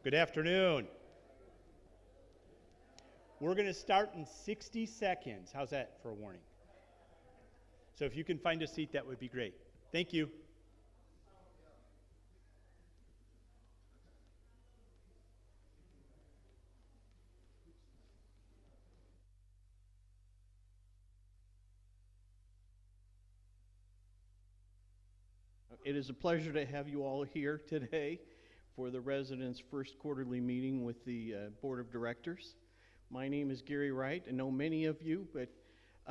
Good afternoon. We're going to start in 60 seconds. How's that for a warning? So if you can find a seat, that would be great. Thank you. It is a pleasure to have you all here today for the residents' first quarterly meeting with the Board of Directors. My name is Gary Wright. I know many of you, but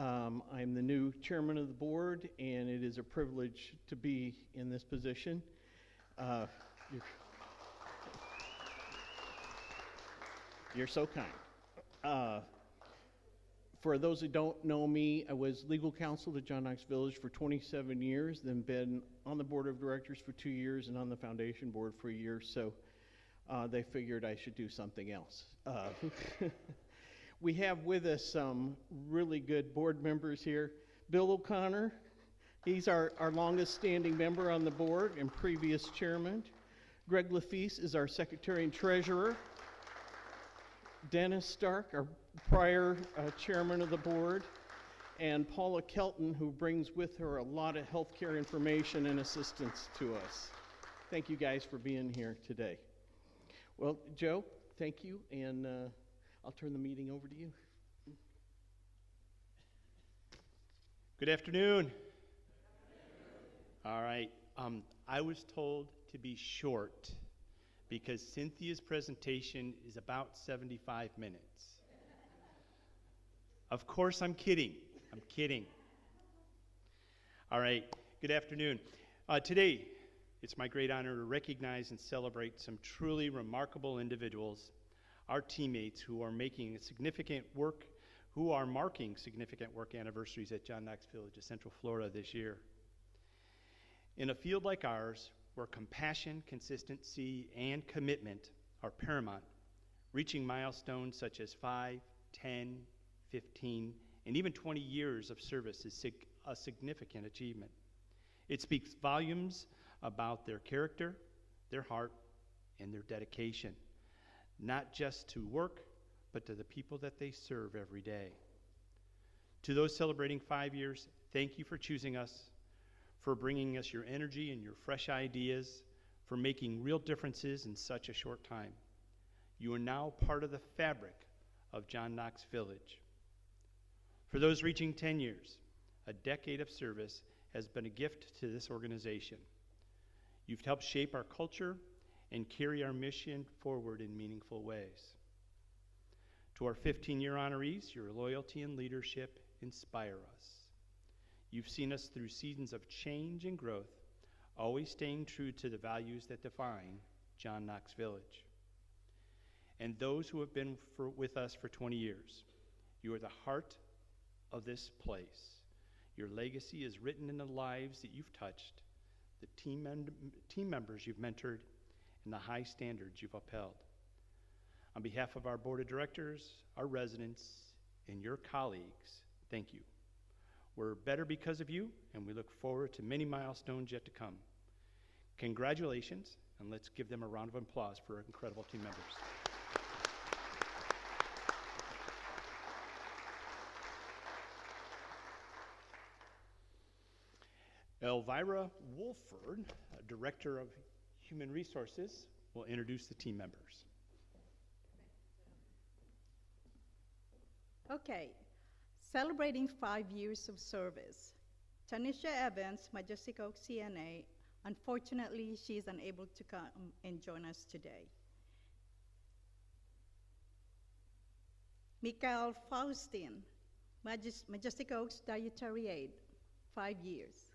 I'm the new chairman of the board, and it is a privilege to be in this position. You're so kind. For those who don't know me, I was legal counsel to John Knox Village for 27 years, then been on the board of directors for 2 years and on the foundation board for a year, so they figured I should do something else. We have with us some really good board members here. Bill O'Connor, he's our longest standing member on the board and previous chairman. Greg Lafice is our secretary and treasurer. Dennis Stark, our prior chairman of the board, and Paula Kelton, who brings with her a lot of healthcare information and assistance to us. Thank you guys for being here today. Well, Joe, thank you, and I'll turn the meeting over to you. Good afternoon. All right. I was told to be short because Cynthia's presentation is about 75 minutes. Of course, I'm kidding. I'm kidding. All right. Good afternoon. Today, it's my great honor to recognize and celebrate some truly remarkable individuals, our teammates who are marking significant work anniversaries at John Knox Village of Central Florida this year. In a field like ours, where compassion, consistency, and commitment are paramount, reaching milestones such as 5, 10, 15, and even 20 years of service is a significant achievement. It speaks volumes about their character, their heart, and their dedication, not just to work, but to the people that they serve every day. To those celebrating 5 years, thank you for choosing us, for bringing us your energy and your fresh ideas, for making real differences in such a short time. You are now part of the fabric of John Knox Village. For those reaching 10 years, a decade of service has been a gift to this organization. You've helped shape our culture and carry our mission forward in meaningful ways. To our 15-year honorees, your loyalty and leadership inspire us. You've seen us through seasons of change and growth, always staying true to the values that define John Knox Village. And those who have been with us for 20 years, you are the heart of this place. Your legacy is written in the lives that you've touched, the team members you've mentored, and the high standards you've upheld. On behalf of our board of directors, our residents, and your colleagues, thank you. We're better because of you, and we look forward to many milestones yet to come. Congratulations, and let's give them a round of applause for our incredible team members. Elvira Wolford, Director of Human Resources, will introduce the team members. Okay, celebrating 5 years of service. Tanisha Evans, Majestic Oak CNA. Unfortunately, she is unable to come and join us today. Mikael Faustin, Majestic Oaks Dietary Aid, 5 years.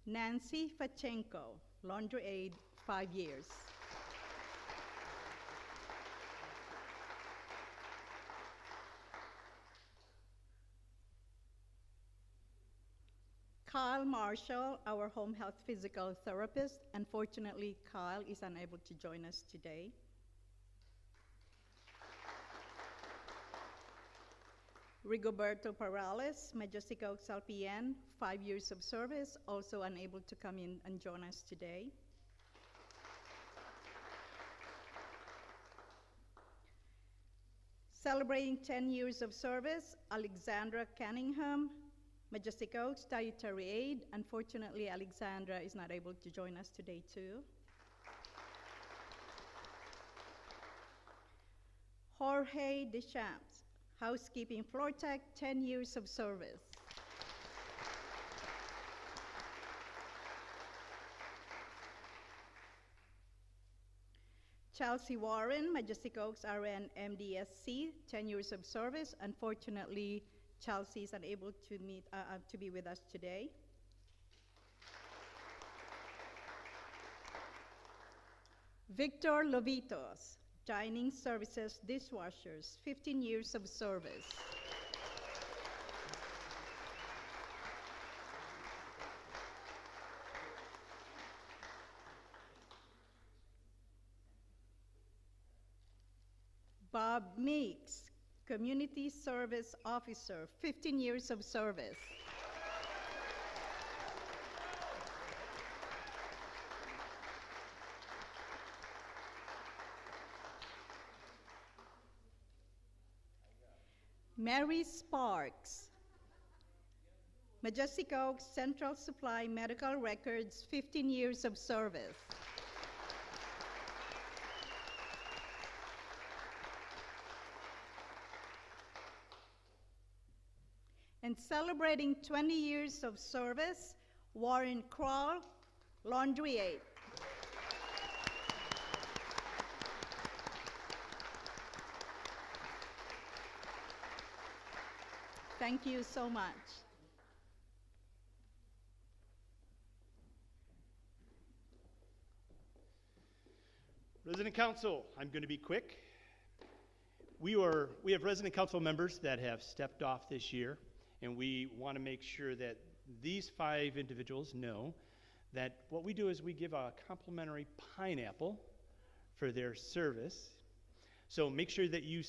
Nancy Fachenko, Laundry Aid, 5 years. Kyle Marshall, our home health physical therapist. Unfortunately, Kyle is unable to join us today. Rigoberto Perales, Majestic Oaks LPN, 5 years of service, also unable to come in and join us today. Celebrating 10 years of service, Alexandra Cunningham, Majestic Oaks, dietary aid. Unfortunately, Alexandra is not able to join us today too. Jorge Deschamps, housekeeping floor tech, 10 years of service. Chelsea Warren, Majestic Oaks RN MDSC, 10 years of service. Unfortunately, Chelsea is unable to be with us today. Victor Lovitos, dining services dishwashers, 15 years of service. Bob Meeks, community service officer, 15 years of service. Mary Sparks, Majestic Oaks Central Supply Medical Records, 15 years of service. And celebrating 20 years of service, Warren Kroll, Laundry Aid. Thank you so much. Resident Council, I'm going to be quick. We have resident council members that have stepped off this year, and we want to make sure that these 5 individuals know that what we do is we give a complimentary pineapple for their service. So make sure that you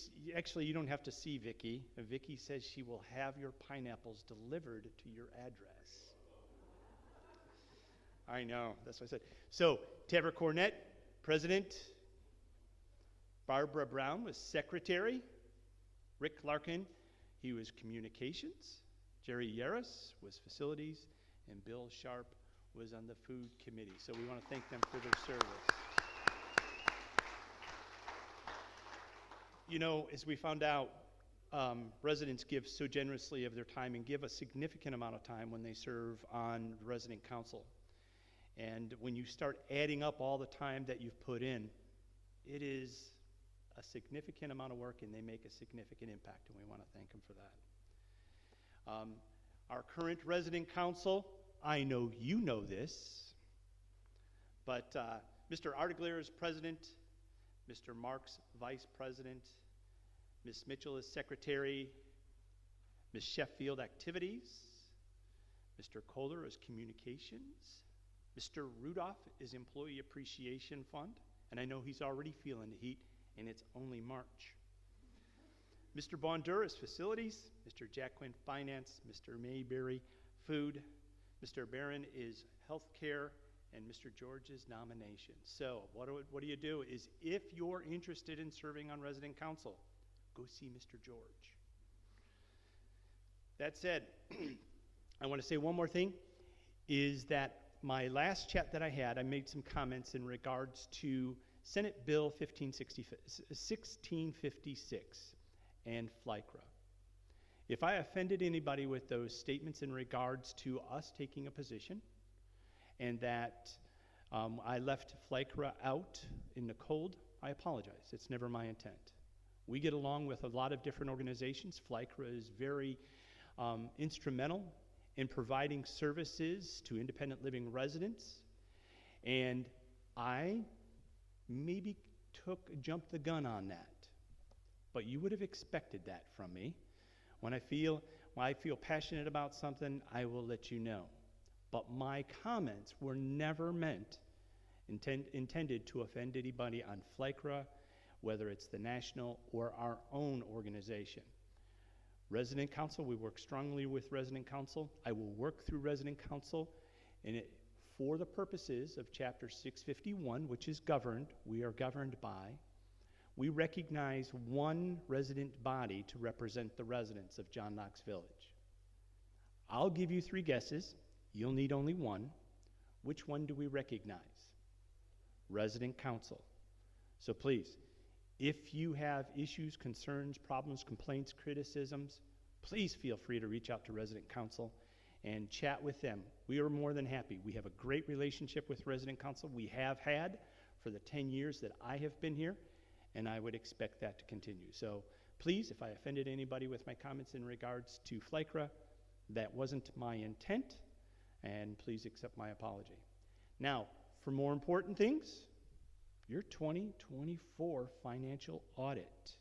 don't have to see Vicki. Vicki says she will have your pineapples delivered to your address. I know, that's what I said. So Tabor Cornett, president. Barbara Brown was secretary. Rick Larkin, he was communications. Jerry Yaris was facilities. And Bill Sharp was on the food committee. So we want to thank them for their service. You know, as we found out, residents give so generously of their time and give a significant amount of time when they serve on the resident council. And when you start adding up all the time that you've put in, it is a significant amount of work, and they make a significant impact, and we want to thank them for that. Our current resident council, I know you know this, but Mr. Artigler is president, Mr. Marks vice president, Ms. Mitchell is secretary, Ms. Sheffield activities, Mr. Kohler is communications, Mr. Rudolph is employee appreciation fund, and I know he's already feeling the heat, and it's only March. Mr. Bondur is facilities, Mr. Jacquin finance, Mr. Mayberry food, Mr. Barron is healthcare, and Mr. George's nomination. So what do you do is, if you're interested in serving on resident council, go see Mr. George. That said, I want to say one more thing, is that my last chat that I had, I made some comments in regards to Senate Bill 1656 and FLICRA. If I offended anybody with those statements in regards to us taking a position, and that I left FLICRA out in the cold, I apologize. It's never my intent. We get along with a lot of different organizations. FLICRA is very instrumental in providing services to independent living residents. And I maybe jumped the gun on that. But you would have expected that from me. When I feel passionate about something, I will let you know. but my comments were never intended to offend anybody on FLYCRA, whether it's the national or our own organization. Resident Council, we work strongly with Resident Council. I will work through Resident Council for the purposes of Chapter 651, which is governed, we are governed by. We recognize one resident body to represent the residents of John Knox Village. I'll give you 3 guesses. You'll need only one. Which one do we recognize? Resident Council. So please, if you have issues, concerns, problems, complaints, criticisms, please feel free to reach out to Resident Council and chat with them. We are more than happy. We have a great relationship with Resident Council. We have had for the 10 years that I have been here, and I would expect that to continue. So please, if I offended anybody with my comments in regards to FLYCRA, that wasn't my intent, and please accept my apology. Now, for more important things, your 2024 financial audit.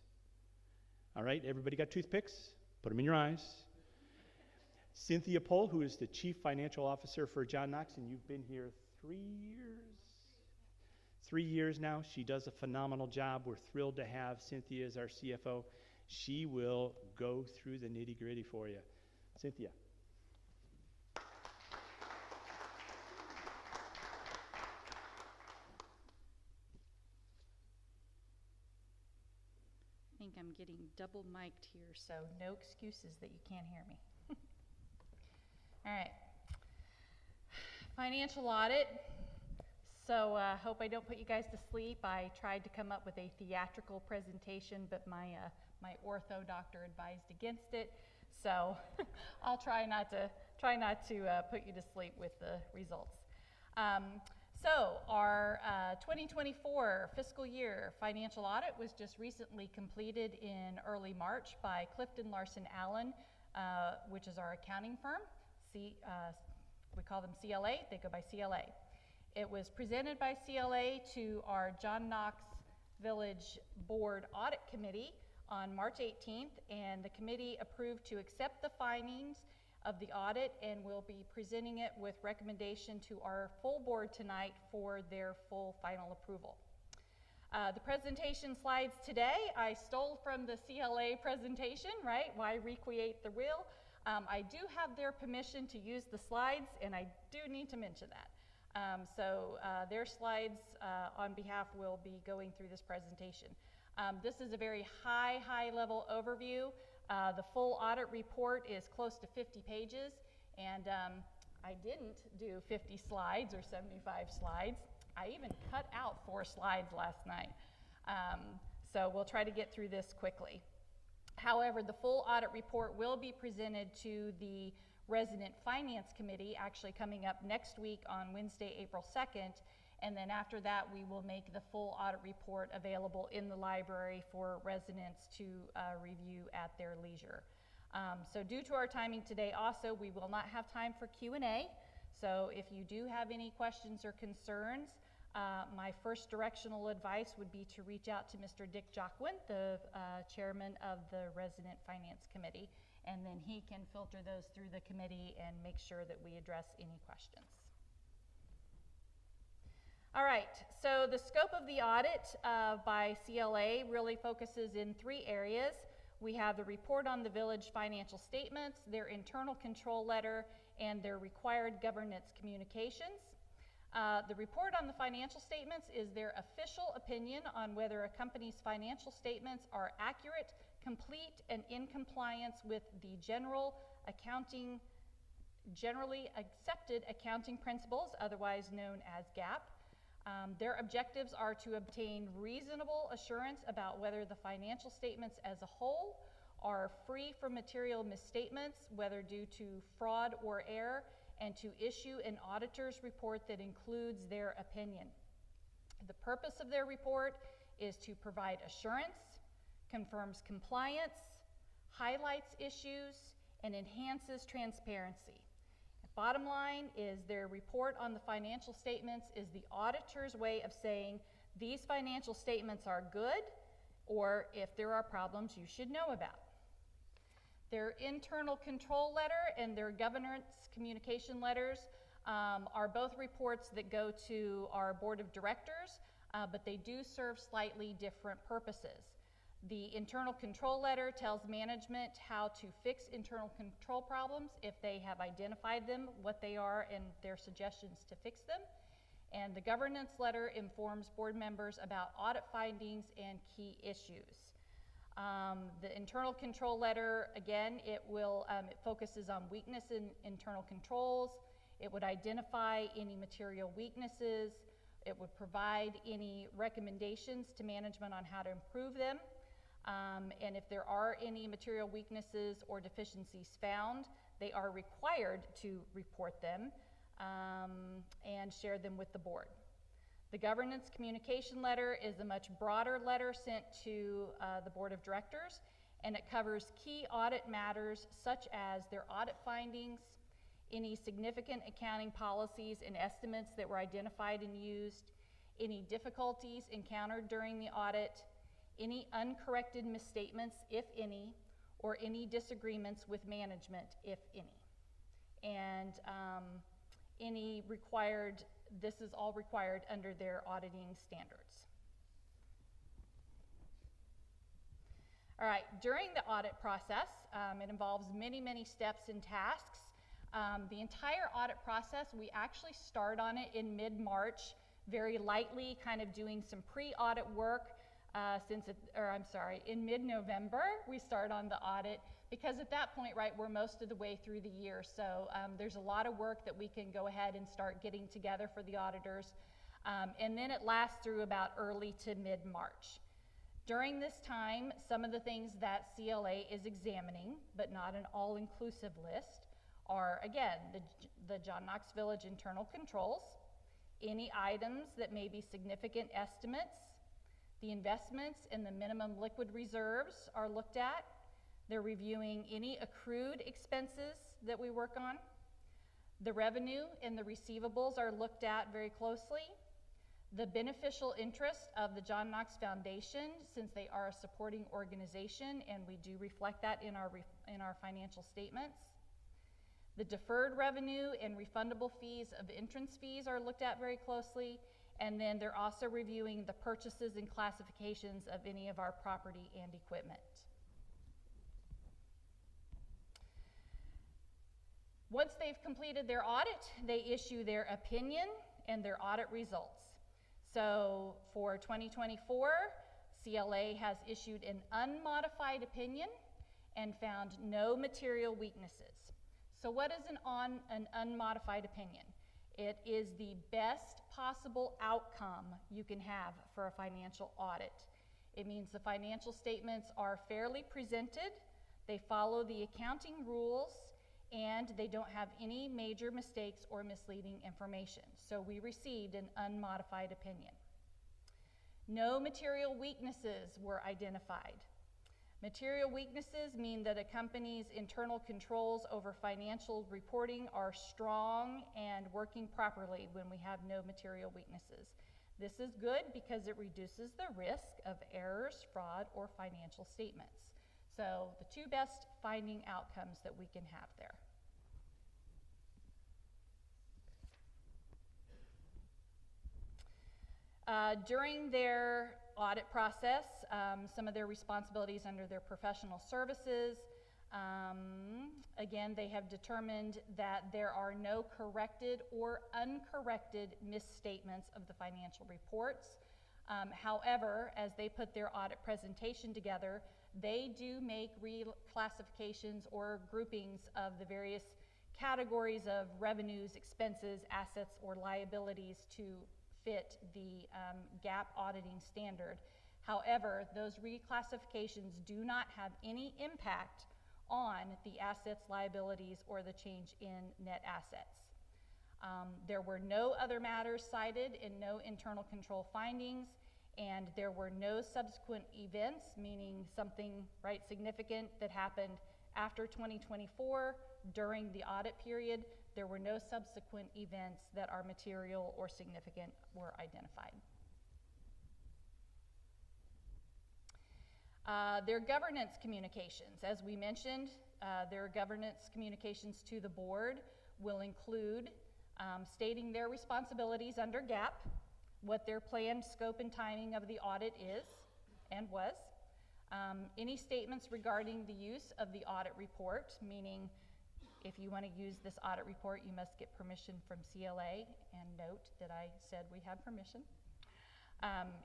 All right, everybody got toothpicks? Put them in your eyes. Cynthia Pohl, who is the Chief Financial Officer for John Knox, and you've been here 3 years? 3 years now. She does a phenomenal job. We're thrilled to have Cynthia as our CFO. She will go through the nitty-gritty for you. Cynthia. I think I'm getting double mic'd here, so no excuses that you can't hear me. All right. Financial audit. So hope I don't put you guys to sleep. I tried to come up with a theatrical presentation, but my ortho doctor advised against it. So I'll try not to put you to sleep with the results. So our 2024 fiscal year financial audit was just recently completed in early March by Clifton Larson Allen, which is our accounting firm. We call them CLA. They go by CLA. It was presented by CLA to our John Knox Village Board Audit Committee on March 18th, and the committee approved to accept the findings of the audit and will be presenting it with recommendation to our full board tonight for their full final approval. The presentation slides today I stole from the CLA presentation, right? Why recreate the wheel? I do have their permission to use the slides, and I do need to mention that. So their slides on behalf will be going through this presentation. This is a very high level overview. The full audit report is close to 50 pages, and I didn't do 50 slides or 75 slides. I even cut out 4 slides last night. So we'll try to get through this quickly. However, the full audit report will be presented to the Resident Finance Committee, actually coming up next week on Wednesday, April 2nd, and then after that we will make the full audit report available in the library for residents to review at their leisure. So due to our timing today also, we will not have time for Q&A, so if you do have any questions or concerns, my first directional advice would be to reach out to Mr. Dick Jockwin, the chairman of the Resident Finance Committee, and then he can filter those through the committee and make sure that we address any questions. All right, so the scope of the audit by CLA really focuses in 3 areas. We have the report on the village financial statements, their internal control letter, and their required governance communications. The report on the financial statements is their official opinion on whether a company's financial statements are accurate, complete, and in compliance with the generally accepted accounting principles, otherwise known as GAAP. Their objectives are to obtain reasonable assurance about whether the financial statements as a whole are free from material misstatements, whether due to fraud or error, and to issue an auditor's report that includes their opinion. The purpose of their report is to provide assurance, confirms compliance, highlights issues, and enhances transparency. Bottom line is their report on the financial statements is the auditor's way of saying these financial statements are good, or if there are problems you should know about. Their internal control letter and their governance communication letters are both reports that go to our board of directors, but they do serve slightly different purposes. The internal control letter tells management how to fix internal control problems if they have identified them, what they are, and their suggestions to fix them. And the governance letter informs board members about audit findings and key issues. The internal control letter, again, it focuses on weakness in internal controls. It would identify any material weaknesses. It would provide any recommendations to management on how to improve them. And if there are any material weaknesses or deficiencies found, they are required to report them and share them with the board. The governance communication letter is a much broader letter sent to the board of directors, and it covers key audit matters such as their audit findings, any significant accounting policies and estimates that were identified and used, any difficulties encountered during the audit, any uncorrected misstatements, if any, or any disagreements with management, if any. And this is all required under their auditing standards. All right, during the audit process, it involves many, many steps and tasks. The entire audit process, we actually start on it in mid-March, very lightly, kind of doing some pre-audit work. In mid-November, we start on the audit because at that point, right, we're most of the way through the year. So there's a lot of work that we can go ahead and start getting together for the auditors. And then it lasts through about early to mid-March. During this time, some of the things that CLA is examining, but not an all-inclusive list, are, again, the John Knox Village internal controls, any items that may be significant estimates, the investments and the minimum liquid reserves are looked at. They're reviewing any accrued expenses that we work on. The revenue and the receivables are looked at very closely. The beneficial interest of the John Knox Foundation, since they are a supporting organization, and we do reflect that in our financial statements. The deferred revenue and refundable fees of entrance fees are looked at very closely. And then they're also reviewing the purchases and classifications of any of our property and equipment. Once they've completed their audit, they issue their opinion and their audit results. So for 2024, CLA has issued an unmodified opinion and found no material weaknesses. So what is an unmodified opinion? It is the best possible outcome you can have for a financial audit. It means the financial statements are fairly presented, they follow the accounting rules, and they don't have any major mistakes or misleading information. So we received an unmodified opinion. No material weaknesses were identified. Material weaknesses mean that a company's internal controls over financial reporting are strong and working properly when we have no material weaknesses. This is good because it reduces the risk of errors, fraud, or financial statements. So the two best finding outcomes that we can have there. During their audit process, some of their responsibilities under their professional services, again, they have determined that there are no corrected or uncorrected misstatements of the financial reports. However, as they put their audit presentation together, they do make reclassifications or groupings of the various categories of revenues, expenses, assets, or liabilities to fit the GAAP auditing standard. However, those reclassifications do not have any impact on the assets, liabilities, or the change in net assets. There were no other matters cited and no internal control findings, and there were no subsequent events, meaning something significant that happened after 2024 during the audit period. There were no subsequent events that are material or significant were identified. Their governance communications, as we mentioned, their governance communications to the board will include stating their responsibilities under GAAP, what their planned scope and timing of the audit is and was, any statements regarding the use of the audit report, meaning if you want to use this audit report, you must get permission from CLA, and note that I said we had permission.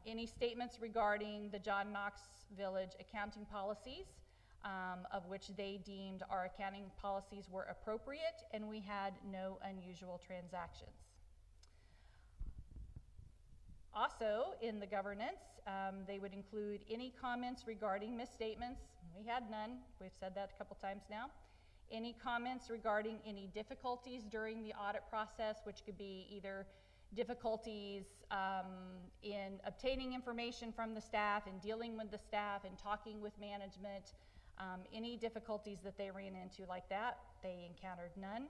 Any statements regarding the John Knox Village accounting policies, of which they deemed our accounting policies were appropriate and we had no unusual transactions. Also, in the governance, they would include any comments regarding misstatements. We had none. We've said that a couple times now. Any comments regarding any difficulties during the audit process, which could be either difficulties in obtaining information from the staff and dealing with the staff and talking with management, any difficulties that they ran into like that, they encountered none.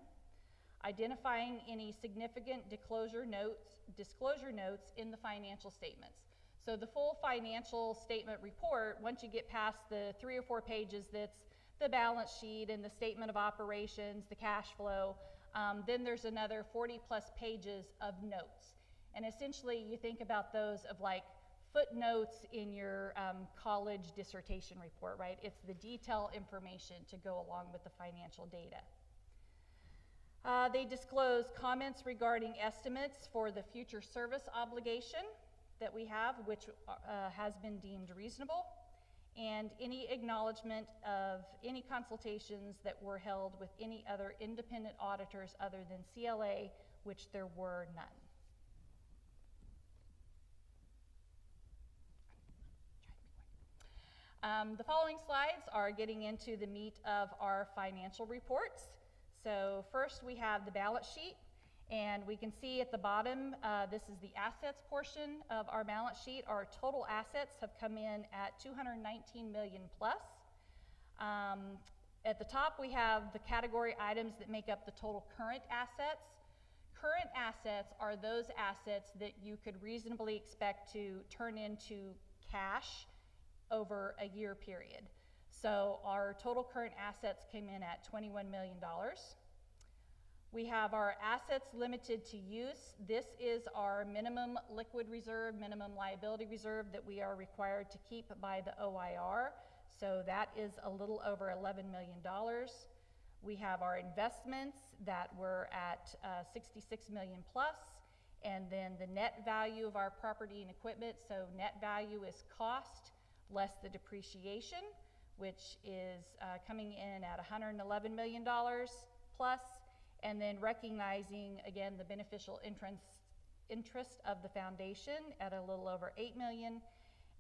Identifying any significant disclosure notes in the financial statements. So the full financial statement report, once you get past the 3 or 4 pages that's the balance sheet and the statement of operations, the cash flow, then there's another 40 plus pages of notes. And essentially you think about those of like footnotes in your college dissertation report, right? It's the detailed information to go along with the financial data. They disclose comments regarding estimates for the future service obligation that we have, which has been deemed reasonable, and any acknowledgement of any consultations that were held with any other independent auditors other than CLA, which there were none. The following slides are getting into the meat of our financial reports. So first we have the balance sheet, and we can see at the bottom, this is the assets portion of our balance sheet. Our total assets have come in at $219 million plus. At the top we have the category items that make up the total current assets. Current assets are those assets that you could reasonably expect to turn into cash over a year period. So our total current assets came in at $21 million. We have our assets limited to use. This is our minimum liquid reserve, minimum liability reserve that we are required to keep by the OIR. So that is a little over $11 million. We have our investments that were at 66 million plus, and then the net value of our property and equipment. So net value is cost less the depreciation, which is coming in at $111 million plus, and then recognizing, again, the beneficial interest of the foundation at a little over $8 million,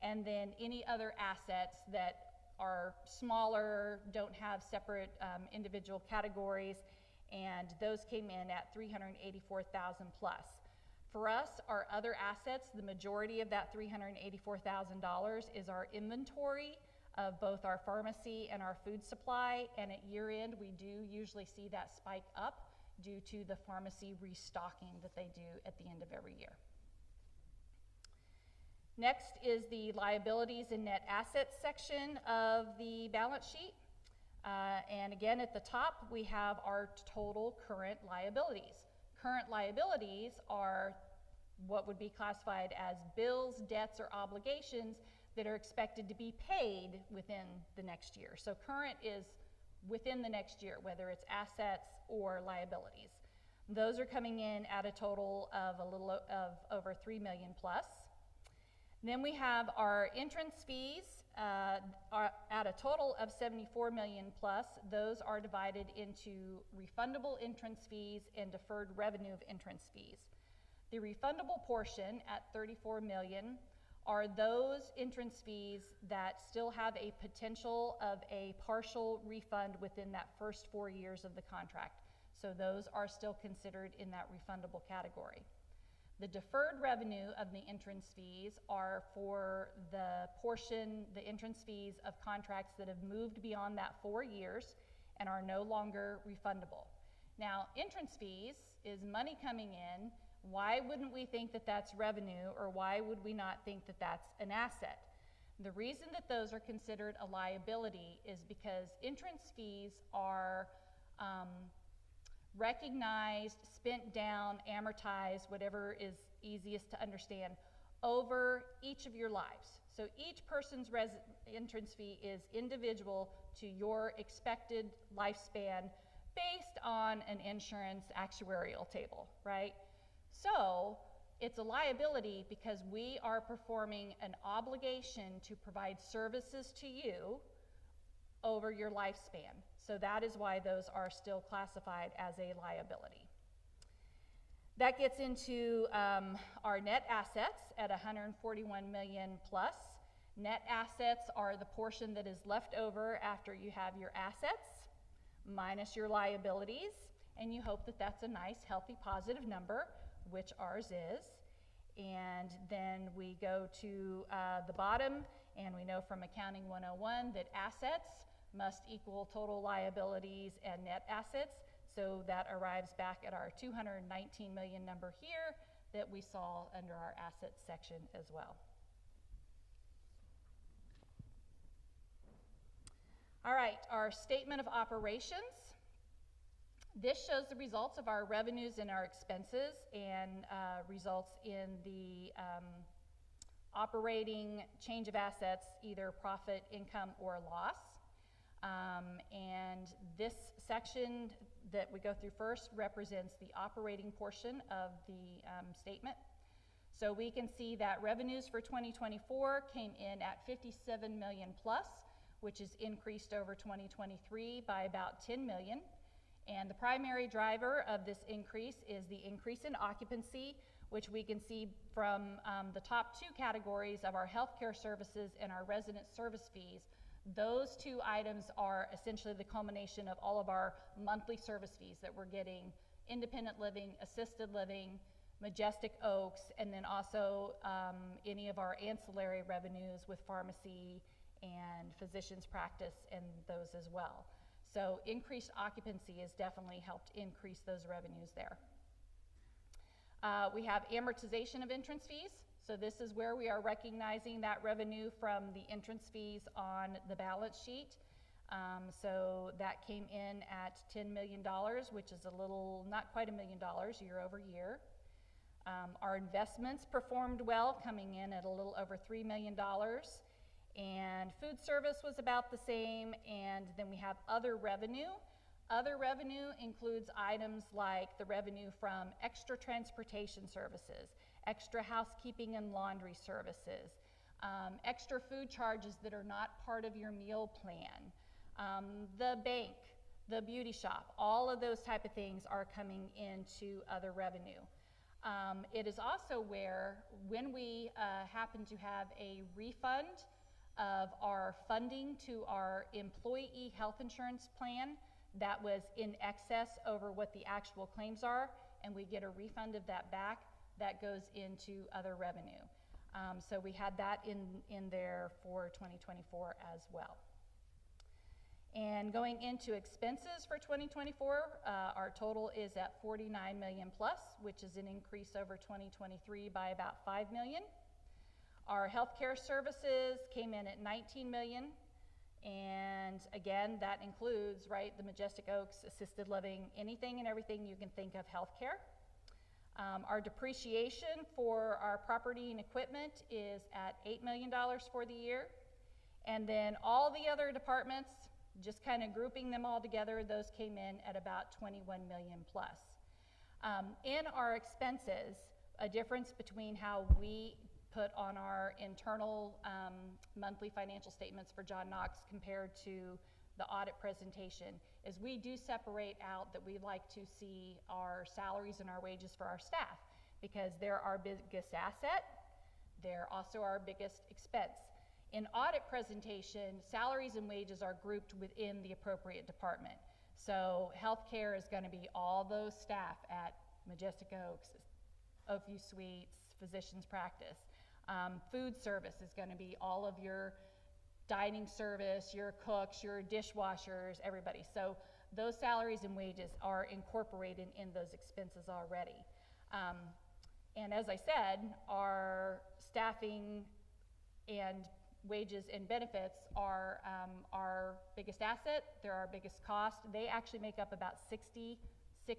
and then any other assets that are smaller, don't have separate individual categories, and those came in at $384,000 plus. For us, our other assets, the majority of that $384,000 is our inventory of both our pharmacy and our food supply, and at year end we do usually see that spike up due to the pharmacy restocking that they do at the end of every year. Next is the liabilities and net assets section of the balance sheet. And again, at the top we have our total current liabilities. Current liabilities are what would be classified as bills, debts, or obligations that are expected to be paid within the next year. So current is within the next year, whether it's assets or liabilities. Those are coming in at a total of over $3 million plus. Then we have our entrance fees are at a total of $74 million plus. Those are divided into refundable entrance fees and deferred revenue of entrance fees. The refundable portion at $34 million are those entrance fees that still have a potential of a partial refund within that first 4 years of the contract. So those are still considered in that refundable category. The deferred revenue of the entrance fees are for the portion, the entrance fees of contracts that have moved beyond that 4 years and are no longer refundable. Now, entrance fees is money coming in. Why wouldn't we think that that's revenue, or why would we not think that that's an asset? The reason that those are considered a liability is because entrance fees are recognized, spent down, amortized, whatever is easiest to understand, over each of your lives. So each person's entrance fee is individual to your expected lifespan based on an insurance actuarial table, right? So it's a liability because we are performing an obligation to provide services to you over your lifespan. So that is why those are still classified as a liability. That gets into our net assets at 141 million plus. Net assets are the portion that is left over after you have your assets minus your liabilities, and you hope that that's a nice, healthy, positive number, which ours is. And then we go to the bottom, and we know from Accounting 101 that assets must equal total liabilities and net assets. So that arrives back at our 219 million number here that we saw under our assets section as well. All right, our statement of operations. This shows the results of our revenues and our expenses, and results in the operating change of assets, either profit, income, or loss. And this section that we go through first represents the operating portion of the statement. So we can see that revenues for 2024 came in at 57 million plus, which is increased over 2023 by about 10 million. And the primary driver of this increase is the increase in occupancy, which we can see from the top two categories of our healthcare services and our resident service fees. Those two items are essentially the culmination of all of our monthly service fees that we're getting: independent living, assisted living, Majestic Oaks, and then also any of our ancillary revenues with pharmacy and physician's practice and those as well. So increased occupancy has definitely helped increase those revenues there. We have amortization of entrance fees. So this is where we are recognizing that revenue from the entrance fees on the balance sheet. So that came in at $10 million, which is a little, not quite $1 million year over year. Our investments performed well, coming in at a little over $3 million. And food service was about the same, and then we have other revenue. Other revenue includes items like the revenue from extra transportation services, extra housekeeping and laundry services, extra food charges that are not part of your meal plan, the bank, the beauty shop, all of those type of things are coming into other revenue. It is also where, when we happen to have a refund of our funding to our employee health insurance plan that was in excess over what the actual claims are, and we get a refund of that back, that goes into other revenue. So we had that in there for 2024 as well. And going into expenses for 2024, our total is at 49 million plus, which is an increase over 2023 by about 5 million. Our healthcare services came in at 19 million. And again, that includes, right, the Majestic Oaks, assisted living, anything and everything you can think of healthcare. Our depreciation for our property and equipment is at $8 million for the year. And then all the other departments, just kind of grouping them all together, those came in at about 21 million plus. In our expenses, a difference between how we put on our internal monthly financial statements for John Knox compared to the audit presentation is we do separate out that we like to see our salaries and our wages for our staff, because they're our biggest asset, they're also our biggest expense. In audit presentation, salaries and wages are grouped within the appropriate department. So healthcare is going to be all those staff at Majestic Oaks, Oakview Suites, physician's practice. Food service is going to be all of your dining service, your cooks, your dishwashers, everybody. So those salaries and wages are incorporated in those expenses already. And as I said, our staffing and wages and benefits are our biggest asset. They're our biggest cost. They actually make up about 66% 60%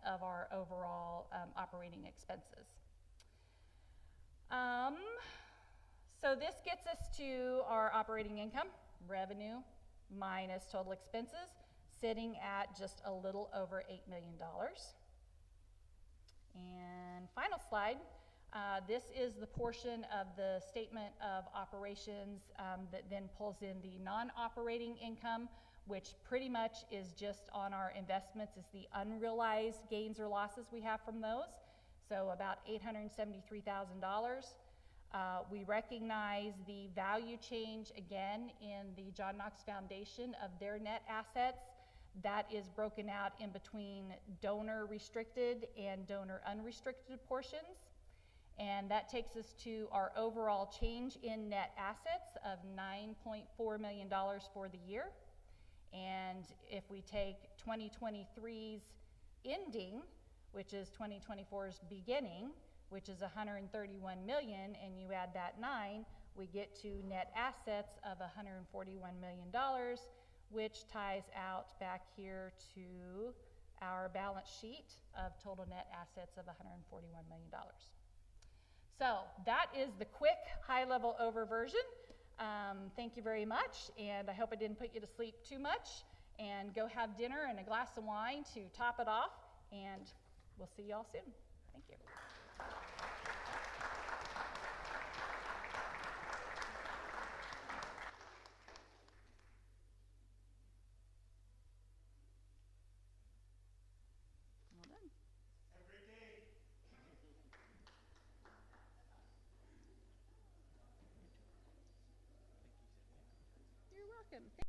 of our overall operating expenses. So this gets us to our operating income, revenue minus total expenses, sitting at just a little over $8 million. And final slide, this is the portion of the statement of operations that then pulls in the non-operating income, which pretty much is just on our investments, is the unrealized gains or losses we have from those. So about $873,000. We recognize the value change again in the John Knox Foundation of their net assets. That is broken out in between donor restricted and donor unrestricted portions. And that takes us to our overall change in net assets of $9.4 million for the year. And if we take 2023's ending, which is 2024's beginning, which is 131 million, and you add that 9, we get to net assets of $141 million, which ties out back here to our balance sheet of total net assets of $141 million. So that is the quick high-level overversion. Thank you very much, and I hope I didn't put you to sleep too much. And go have dinner and a glass of wine to top it off, and we'll see y'all soon. Thank you. Well done. Have a great day. You're welcome.